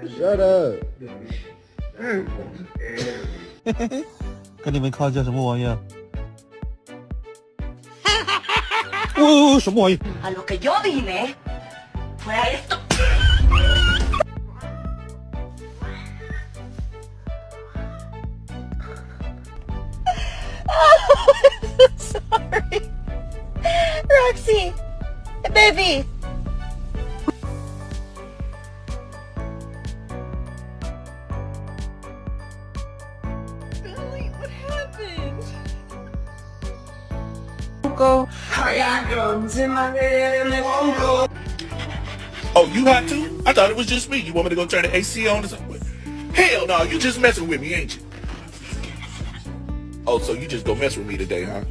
Shut up. 跟你们看这什么玩意儿？哦，什么玩意？ A lo que yo vine fue a esto. Sorry. Roxy, baby. Billy, what happened? Go. Oh, you hot too? I thought it was just me. You want me to go turn the AC on or something? Hell no, you just messing with me, ain't you? Oh, so you just go mess with me today, huh?